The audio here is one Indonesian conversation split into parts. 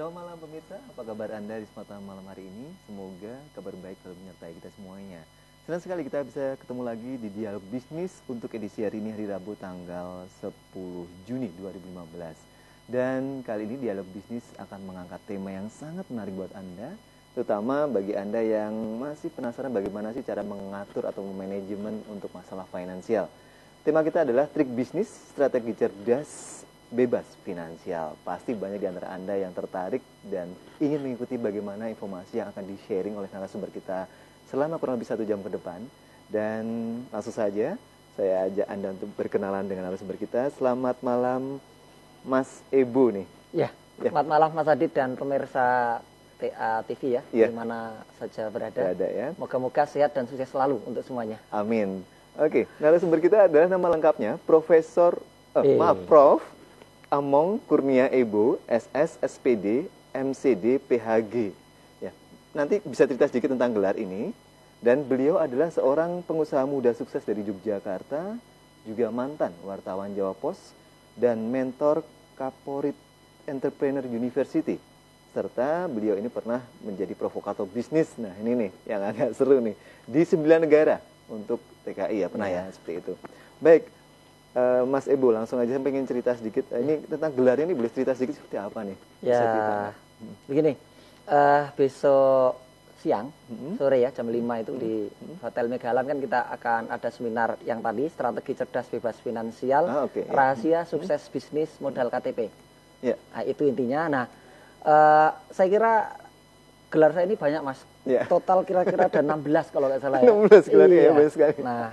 Selamat malam pemirsa, apa kabar Anda di kesempatan malam hari ini? Semoga kabar baik selalu menyertai kita semuanya. Senang sekali kita bisa ketemu lagi di Dialog Bisnis untuk edisi hari ini, hari Rabu tanggal 10 Juni 2015. Dan kali ini Dialog Bisnis akan mengangkat tema yang sangat menarik buat Anda, terutama bagi Anda yang masih penasaran bagaimana sih cara mengatur atau manajemen untuk masalah finansial. Tema kita adalah trik bisnis, strategi cerdas, bebas finansial. Pasti banyak di antara Anda yang tertarik dan ingin mengikuti bagaimana informasi yang akan di-sharing oleh narasumber kita selama kurang lebih 1 jam ke depan. Dan langsung saja, saya ajak Anda untuk berkenalan dengan narasumber kita. Selamat malam, Mas Ebo nih. Ya, selamat malam Mas Adit dan pemirsa TA TV ya, di mana saja berada ya. Moga-moga sehat dan sukses selalu untuk semuanya. Amin. Oke, narasumber kita adalah nama lengkapnya Prof. Among Kurnia Ebo, SS, SPD, MCD, PhD. Ya, nanti bisa cerita sedikit tentang gelar ini. Dan beliau adalah seorang pengusaha muda sukses dari Yogyakarta, juga mantan wartawan Jawa Pos, dan mentor Kaporit Entrepreneur University. Serta beliau ini pernah menjadi provokator bisnis. Nah ini nih yang agak seru nih. Di 9 negara untuk TKI ya, pernah ya seperti itu. Baik. Mas Ebo, langsung aja saya pengen cerita sedikit. Ini tentang gelarnya ini boleh cerita sedikit seperti apa nih? Ya, begini. Besok siang, sore ya, jam 5 itu di Hotel Megalan kan kita akan ada seminar yang tadi, strategi cerdas bebas finansial, rahasia sukses bisnis modal KTP. Ya. Nah, itu intinya. Nah, saya kira gelar saya ini banyak Mas. Ya. Total kira-kira ada 16 kalau nggak salah ya. 16 gelarnya ya, banyak sekali. Nah,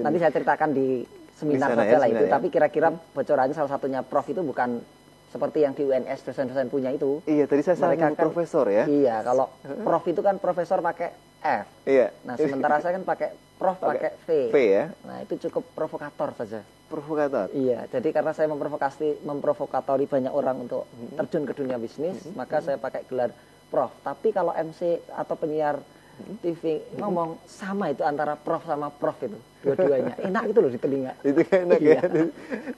nanti saya ceritakan di seminar saja lah itu, tapi kira-kira bocorannya salah satunya Prof itu bukan seperti yang di UNS dosen-dosen punya itu. Iya, tadi saya salah profesor ya. Iya, kalau Prof itu kan profesor pakai F. Iya. Nah, sementara saya kan pakai Prof pakai V. V ya. Nah, itu cukup provokator saja. Provokator. Iya, jadi karena saya memprovokatori banyak orang untuk terjun ke dunia bisnis, maka saya pakai gelar Prof. Tapi kalau MC atau penyiar TV ngomong sama itu antara Prof sama Prof itu dua-duanya enak itu loh di telinga. Itu kan enak ya.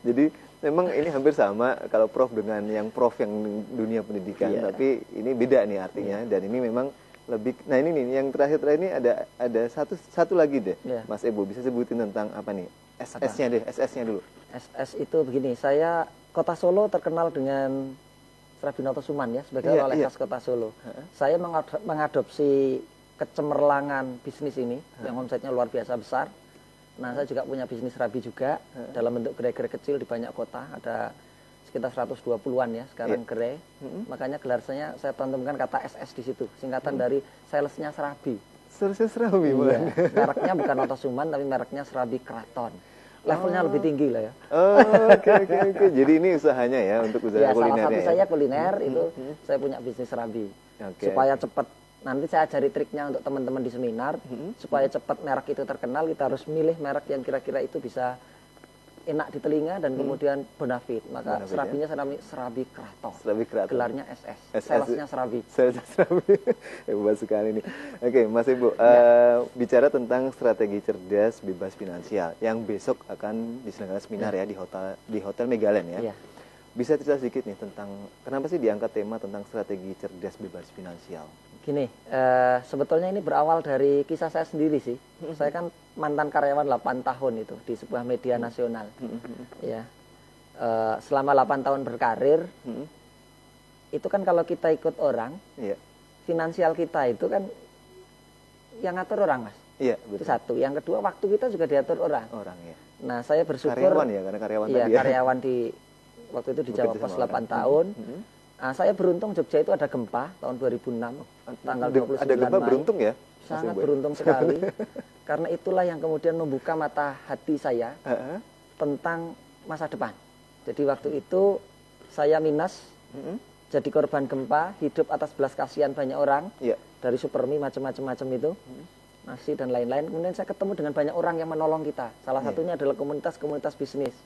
Jadi memang ini hampir sama kalau Prof dengan yang Prof yang dunia pendidikan, tapi ini beda nih artinya dan ini memang lebih. Nah ini nih yang terakhir ini ada satu lagi deh, Mas Ebo bisa sebutin tentang apa nih? SS-nya deh, SS-nya dulu. SS itu begini, saya Kota Solo terkenal dengan Srabinoto Suman ya sebagai oleh khas Kota Solo. Saya mengadopsi kecemerlangan bisnis ini yang omsetnya luar biasa besar. Nah, saya juga punya bisnis Srabi juga dalam bentuk gerai-gerai kecil di banyak kota, ada sekitar 120-an ya sekarang gerai. Makanya gelar saya tantumkan kata SS di situ, singkatan dari salesnya Srabi. Salesnya Srabi, iya. Mereknya bukan Otosuman tapi mereknya Srabi Kraton. Levelnya lebih tinggi lah ya. Oke. Jadi ini usahanya ya untuk usaha kuliner. Salah satu saya kuliner itu saya punya bisnis Srabi. Supaya cepat. Nanti saya ajari triknya untuk teman-teman di seminar supaya cepat merek itu terkenal. Kita harus milih merek yang kira-kira itu bisa enak di telinga dan kemudian bonafit. Maka Srabinya Srabi Kraton. Srabi Kraton. Gelarnya SS. Salesnya Srabi. Salesnya Srabi. Hebat sekali nih. Oke, Mas Ibu, bicara tentang strategi cerdas bebas finansial yang besok akan diselenggarakan seminar ya di Hotel Megalan ya. Bisa cerita sedikit nih tentang kenapa sih diangkat tema tentang strategi cerdas bebas finansial? Gini, sebetulnya ini berawal dari kisah saya sendiri sih. Saya kan mantan karyawan 8 tahun itu di sebuah media nasional. Ya, selama 8 tahun berkarir, itu kan kalau kita ikut orang, finansial kita itu kan yang ngatur orang Mas. Iya, betul. Itu satu. Yang kedua, waktu kita juga diatur orang. Ya. Nah, saya bersyukur. Karyawan ya, karena karyawan tadi ya. Karyawan di waktu itu di Jawa Pos 8 tahun. Nah, saya beruntung Jogja itu ada gempa tahun 2006 tanggal 29 ada gempa Mei. Beruntung ya? Sangat beruntung sekali. Karena itulah yang kemudian membuka mata hati saya tentang masa depan. Jadi waktu itu saya minus, jadi korban gempa, hidup atas belas kasihan banyak orang, dari Supermi macam-macam itu, nasi dan lain-lain. Kemudian saya ketemu dengan banyak orang yang menolong kita. Salah satunya adalah komunitas bisnis.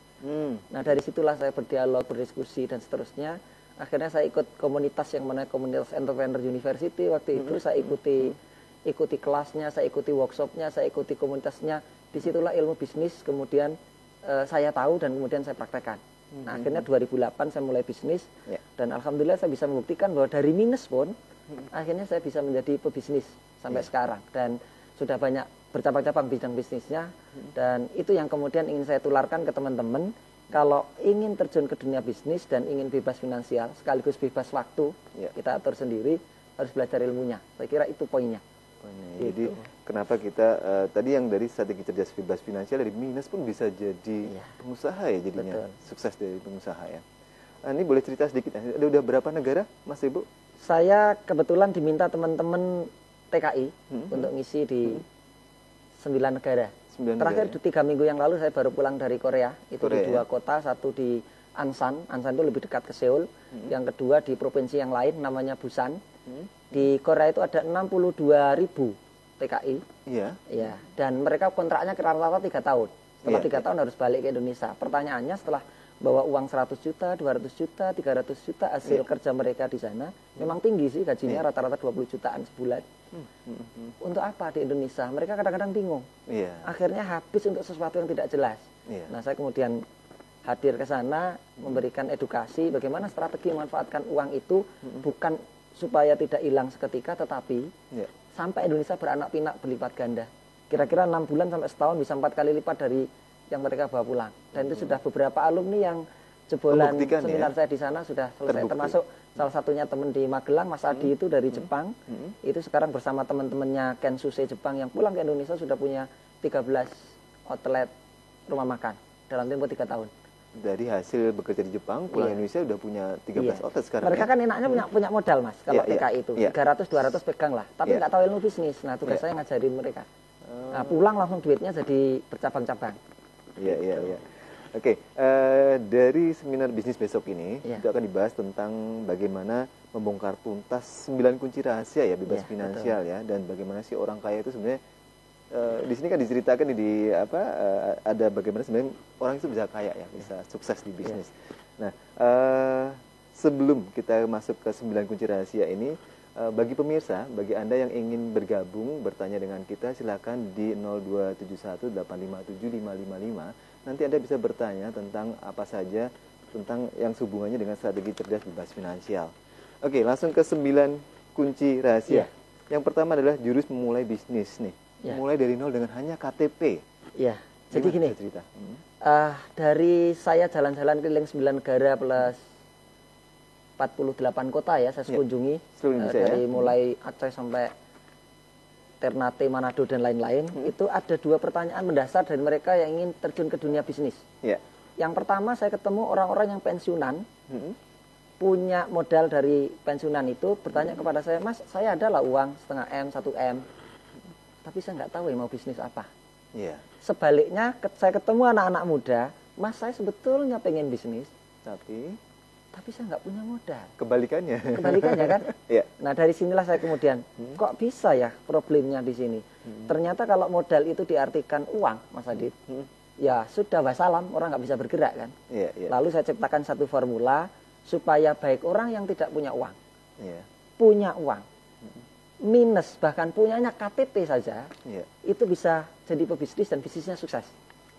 Nah dari situlah saya berdialog, berdiskusi dan seterusnya. Akhirnya saya ikut komunitas yang mana komunitas Entrepreneur University. Waktu itu saya ikuti kelasnya, saya ikuti workshopnya, saya ikuti komunitasnya. Disitulah ilmu bisnis kemudian saya tahu dan kemudian saya praktekkan. Nah, akhirnya 2008 saya mulai bisnis, dan alhamdulillah saya bisa membuktikan bahwa dari minus pun, akhirnya saya bisa menjadi pebisnis sampai sekarang. Dan sudah banyak bercabang-cabang bidang bisnisnya, dan itu yang kemudian ingin saya tularkan ke teman-teman. Kalau ingin terjun ke dunia bisnis dan ingin bebas finansial, sekaligus bebas waktu, kita atur sendiri, harus belajar ilmunya. Saya kira itu poinnya. Jadi kenapa kita tadi yang dari strategi cerdas bebas finansial dari minus pun bisa jadi pengusaha ya jadinya. Sukses dari pengusaha ya. Ini boleh cerita sedikit, ada udah berapa negara Mas Ibu? Saya kebetulan diminta teman-teman TKI untuk ngisi di 9 negara. Terakhir 3 minggu yang lalu saya baru pulang dari Korea. Itu di 2 kota, satu di Ansan. Ansan itu lebih dekat ke Seoul. Yang kedua di provinsi yang lain namanya Busan. Di Korea itu ada 62.000 TKI. Iya. Ya, dan mereka kontraknya rata-rata 3 tahun. Setelah 3 tahun harus balik ke Indonesia. Pertanyaannya setelah bawa uang 100 juta, 200 juta, 300 juta hasil kerja mereka di sana, memang tinggi sih gajinya, rata-rata 20 jutaan sebulan. Untuk apa di Indonesia? Mereka kadang-kadang bingung. Akhirnya habis untuk sesuatu yang tidak jelas. Nah, saya kemudian hadir ke sana memberikan edukasi bagaimana strategi memanfaatkan uang itu bukan supaya tidak hilang seketika, tetapi sampai Indonesia beranak pinak berlipat ganda. Kira-kira 6 bulan sampai setahun bisa 4 kali lipat dari yang mereka bawa pulang. Dan itu sudah beberapa alumni yang jebolan seminar saya di sana sudah selesai. Termasuk salah satunya teman di Magelang, Mas Adi itu dari Jepang. Itu sekarang bersama teman-temannya Kensuse Jepang yang pulang ke Indonesia sudah punya 13 outlet rumah makan dalam tempo 3 tahun. Dari hasil bekerja di Jepang, pulang Indonesia udah punya 13 outlet sekarang. Mereka kan enaknya punya modal, Mas. Kalau TKI itu 300-200 pegang lah. Tapi nggak tahu ilmu bisnis. Nah, tugas saya ngajarin mereka. Nah, pulang langsung duitnya jadi bercabang-cabang. Iya. Oke, dari seminar bisnis besok ini itu akan dibahas tentang bagaimana membongkar tuntas 9 kunci rahasia ya bebas finansial ya, dan bagaimana sih orang kaya itu sebenarnya di sini kan diceritakan ada bagaimana sebenarnya orang itu bisa kaya ya, bisa sukses di bisnis. Nah, sebelum kita masuk ke 9 kunci rahasia ini, bagi pemirsa, bagi Anda yang ingin bergabung, bertanya dengan kita, silakan di 02718575555. Nanti Anda bisa bertanya tentang apa saja, tentang yang hubungannya dengan strategi cerdas bebas finansial. Oke, langsung ke 9 kunci rahasia. Yang pertama adalah jurus memulai bisnis nih. Mulai dari nol dengan hanya KTP. Iya, jadi gini, dari saya jalan-jalan keliling 9 negara plus 48 kota ya saya kunjungi, dari mulai Aceh sampai Ternate, Manado dan lain-lain. Itu ada 2 pertanyaan mendasar dari mereka yang ingin terjun ke dunia bisnis. Yang pertama, saya ketemu orang-orang yang pensiunan, punya modal dari pensiunan itu, bertanya kepada saya, Mas, saya adalah uang setengah M, 1 M, tapi saya nggak tahu mau bisnis apa. Sebaliknya, saya ketemu anak-anak muda, Mas, saya sebetulnya pengen bisnis, tapi saya nggak punya modal. Kebalikannya kan? Nah, dari sinilah saya kemudian, kok bisa ya problemnya di sini? Ternyata kalau modal itu diartikan uang, Mas Adit, ya sudah wassalam, orang nggak bisa bergerak kan? Lalu saya ciptakan satu formula supaya baik orang yang tidak punya uang, punya uang, minus bahkan punyanya KTP saja, itu bisa jadi pebisnis dan bisnisnya sukses.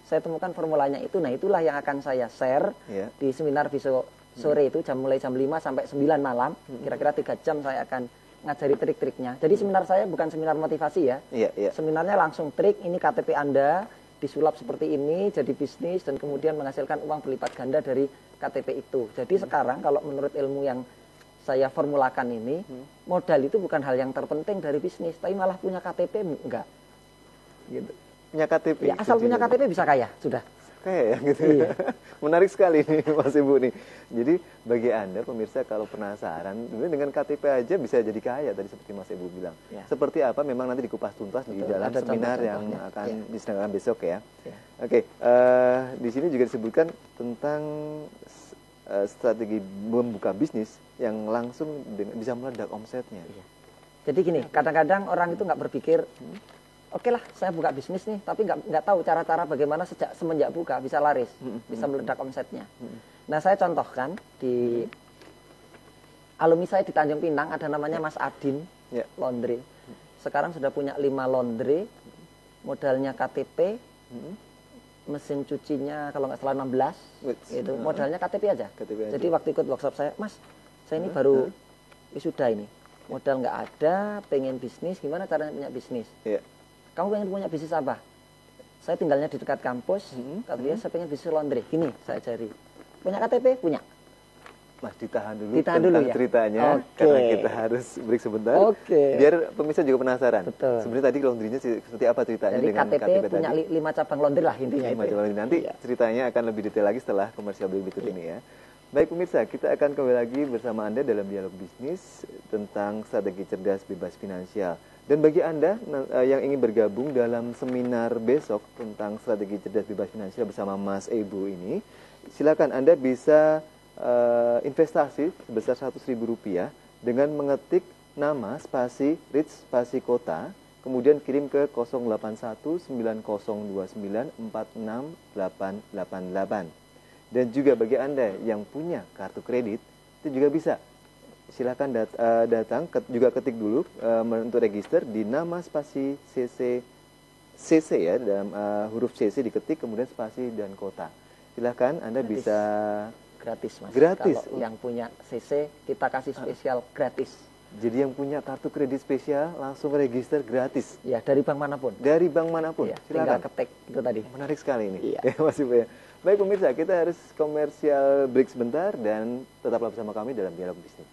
Saya temukan formulanya itu. Nah, itulah yang akan saya share di seminar besok sore itu, mulai jam 5 sampai 9 malam. Kira-kira 3 jam saya akan ngajari trik-triknya. Jadi seminar saya bukan seminar motivasi ya. Seminarnya langsung trik, ini KTP Anda disulap seperti ini, jadi bisnis dan kemudian menghasilkan uang berlipat ganda dari KTP itu. Jadi sekarang kalau menurut ilmu yang saya formulakan ini, modal itu bukan hal yang terpenting dari bisnis, tapi malah punya KTP enggak. Gitu. Punya KTP. Ya, asal punya KTP bisa kaya, sudah. Kaya ya gitu. Menarik sekali nih Mas Ibu nih. Jadi bagi Anda pemirsa kalau penasaran, dengan KTP aja bisa jadi kaya tadi seperti Mas Ibu bilang. Seperti apa memang nanti dikupas tuntas di dalam seminar yang akan diselenggarakan besok ya. Oke, di sini juga disebutkan tentang strategi membuka bisnis yang langsung bisa meledak omsetnya. Jadi gini, kadang-kadang orang itu nggak berpikir, oke lah, saya buka bisnis nih, tapi nggak tahu cara-cara bagaimana semenjak buka bisa laris, bisa meledak omsetnya. Nah, saya contohkan di alumni saya di Tanjung Pinang ada namanya Mas Adin Laundry. Sekarang sudah punya 5 laundry, modalnya KTP, mesin cucinya kalau nggak salah 16, itu modalnya KTP aja. KTP aja. Jadi waktu ikut workshop saya, Mas, saya ini baru wisuda ini, modal nggak ada, pengen bisnis, gimana caranya punya bisnis? Kamu pengen punya bisnis apa? Saya tinggalnya di dekat kampus, kata dia, saya pengen bisnis laundry. Gini, saya cari. Punya KTP? Punya. Mas, ditahan dulu Ditahan tentang dulu ya? ceritanya, Oke. karena kita harus break sebentar. Oke. Biar pemirsa juga penasaran. Betul. Sebenarnya tadi laundrynya seperti apa ceritanya Jadi dengan KTP punya tadi? 5 cabang laundry lah intinya 5 itu. cabang laundry. Nanti ceritanya akan lebih detail lagi setelah komersial berikut ini ya. Baik pemirsa, kita akan kembali lagi bersama Anda dalam dialog bisnis tentang strategi cerdas bebas finansial. Dan bagi Anda yang ingin bergabung dalam seminar besok tentang strategi cerdas bebas finansial bersama Mas Ebu ini, silakan Anda bisa investasi sebesar Rp100.000 dengan mengetik nama spasi Rich spasi kota, kemudian kirim ke 0819029468888. Dan juga bagi Anda yang punya kartu kredit, itu juga bisa. Silakan datang, juga ketik dulu untuk register di nama spasi CC ya, dalam huruf CC diketik, kemudian spasi dan kota. Silakan Anda bisa gratis, Mas. Gratis. Kalau yang punya CC kita kasih spesial gratis. Jadi yang punya kartu kredit spesial langsung register gratis. Ya, dari bank manapun. Dari bank manapun. Ya, tinggal silakan. ketik itu tadi. Menarik sekali ini. Iya. Masih banyak. Baik pemirsa, kita harus komersial break sebentar dan tetaplah bersama kami dalam dialog bisnis.